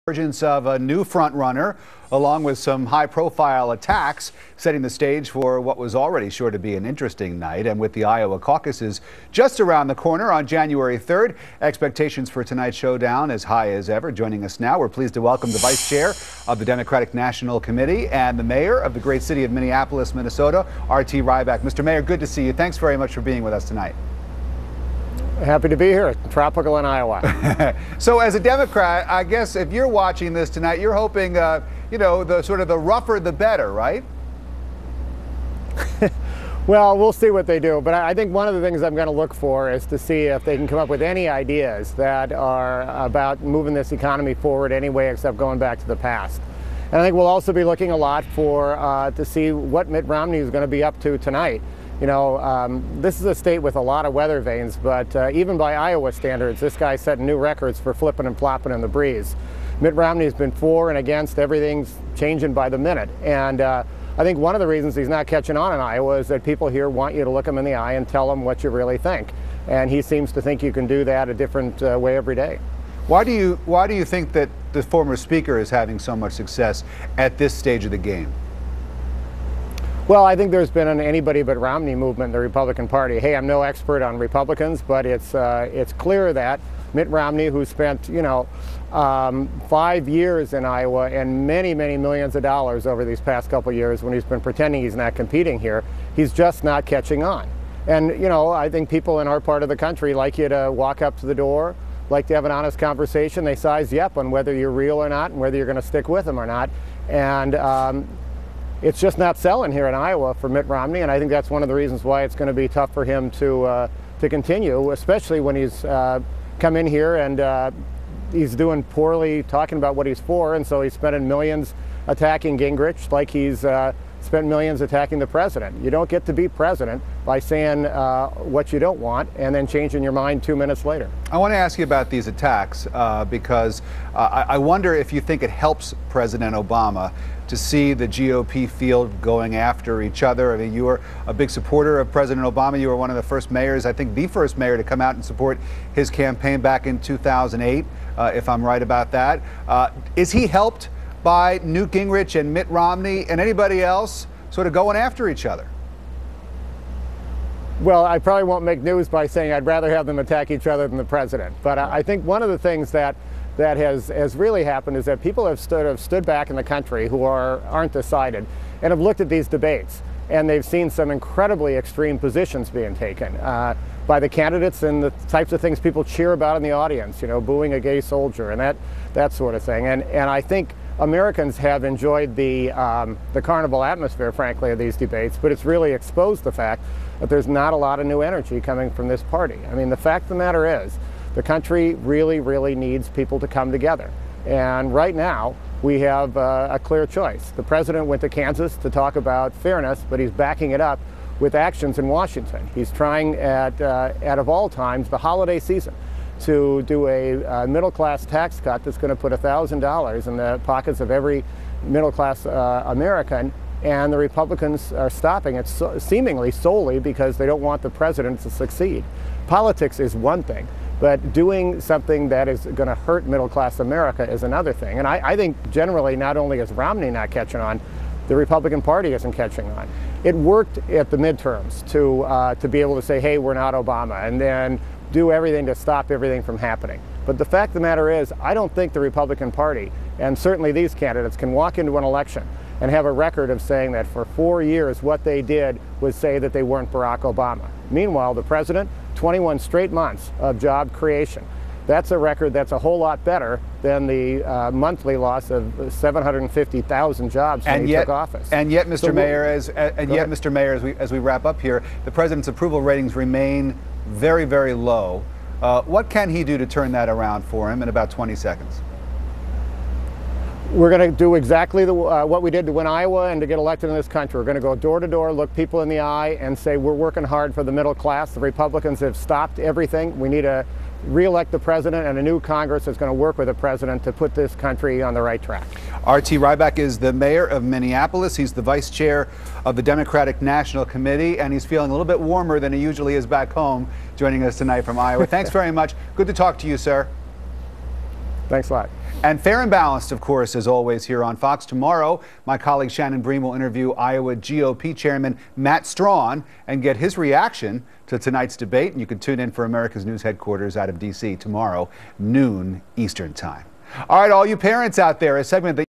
Emergence of a new front-runner, along with some high-profile attacks, setting the stage for what was already sure to be an interesting night. And with the Iowa caucuses just around the corner on January 3rd, expectations for tonight's showdown as high as ever. Joining us now, we're pleased to welcome the Vice Chair of the Democratic National Committee and the Mayor of the great city of Minneapolis, Minnesota, R.T. Rybak. Mr. Mayor, good to see you. Thanks very much for being with us tonight. Happy to be here. Tropical in Iowa. So as a Democrat, I guess if you're watching this tonight, you're hoping, the rougher the better, right? Well, we'll see what they do. But I think one of the things I'm going to look for is to see if they can come up with any ideas that are about moving this economy forward anyway, except going back to the past. And I think we'll also be looking a lot for to see what Mitt Romney is going to be up to tonight. You know, this is a state with a lot of weather vanes, but even by Iowa standards, this guy's setting new records for flipping and flopping in the breeze. Mitt Romney's been for and against, everything's changing by the minute. And I think one of the reasons he's not catching on in Iowa is that people here want you to look him in the eye and tell him what you really think. And he seems to think you can do that a different way every day. Why do you think that the former speaker is having so much success at this stage of the game? Well, I think there's been an anybody but Romney movement in the Republican Party. Hey, I'm no expert on Republicans, but it's clear that Mitt Romney, who spent 5 years in Iowa and many millions of dollars over these past couple of years when he's been pretending he's not competing here, he's just not catching on. And I think people in our part of the country like you to walk up to the door, like to have an honest conversation. They size you up on whether you're real or not and whether you're going to stick with them or not. And it's just not selling here in Iowa for Mitt Romney, and I think that's one of the reasons why it's going to be tough for him to continue, especially when he's come in here and he's doing poorly, talking about what he's for, and so he's spending millions attacking Gingrich like he's spent millions attacking the president. You don't get to be president by saying what you don't want and then changing your mind 2 minutes later. I want to ask you about these attacks because I wonder if you think it helps President Obama to see the GOP field going after each other. I mean, you were a big supporter of President Obama. You were one of the first mayors, I think the first mayor to come out and support his campaign back in 2008, if I'm right about that. Is he helped by Newt Gingrich and Mitt Romney and anybody else sort of going after each other? Well, I probably won't make news by saying I'd rather have them attack each other than the president. But I think one of the things that has really happened is that people have stood back in the country who aren't decided and have looked at these debates, and they've seen some incredibly extreme positions being taken by the candidates and the types of things people cheer about in the audience, booing a gay soldier and that sort of thing. And I think Americans have enjoyed the carnival atmosphere, frankly, of these debates, but it's really exposed the fact that there's not a lot of new energy coming from this party. I mean, the fact of the matter is, the country really needs people to come together. And right now, we have a clear choice. The president went to Kansas to talk about fairness, but he's backing it up with actions in Washington. He's trying at of all times, the holiday season, to do a middle-class tax cut that's going to put $1,000 in the pockets of every middle-class American, and the Republicans are stopping it seemingly solely because they don't want the president to succeed. Politics is one thing, but doing something that is going to hurt middle-class America is another thing. And I think generally not only is Romney not catching on, the Republican Party isn't catching on. It worked at the midterms to be able to say, hey, we're not Obama, and then do everything to stop everything from happening. But the fact of the matter is, I don't think the Republican Party, and certainly these candidates, can walk into an election and have a record of saying that for 4 years what they did was say that they weren't Barack Obama. Meanwhile, the president, 21 straight months of job creation. That's a record that's a whole lot better than the monthly loss of 750,000 jobs when he took office. And yet, Mr. Mayor, as we wrap up here, the president's approval ratings remain very low. What can he do to turn that around for him in about 20 seconds? We're going to do exactly what we did to win Iowa and to get elected in this country. We're going to go door to door, look people in the eye, and say we're working hard for the middle class. The Republicans have stopped everything. We need to re-elect the president and a new Congress that's going to work with the president to put this country on the right track. R.T. Rybak is the mayor of Minneapolis. He's the vice chair of the Democratic National Committee, and he's feeling a little bit warmer than he usually is back home, joining us tonight from Iowa. Thanks very much. Good to talk to you, sir. Thanks a lot. And fair and balanced, of course, as always, here on Fox. Tomorrow, my colleague Shannon Bream will interview Iowa GOP Chairman Matt Strawn and get his reaction to tonight's debate. And you can tune in for America's News headquarters out of D.C. tomorrow, noon Eastern Time. All right, all you parents out there, a segment that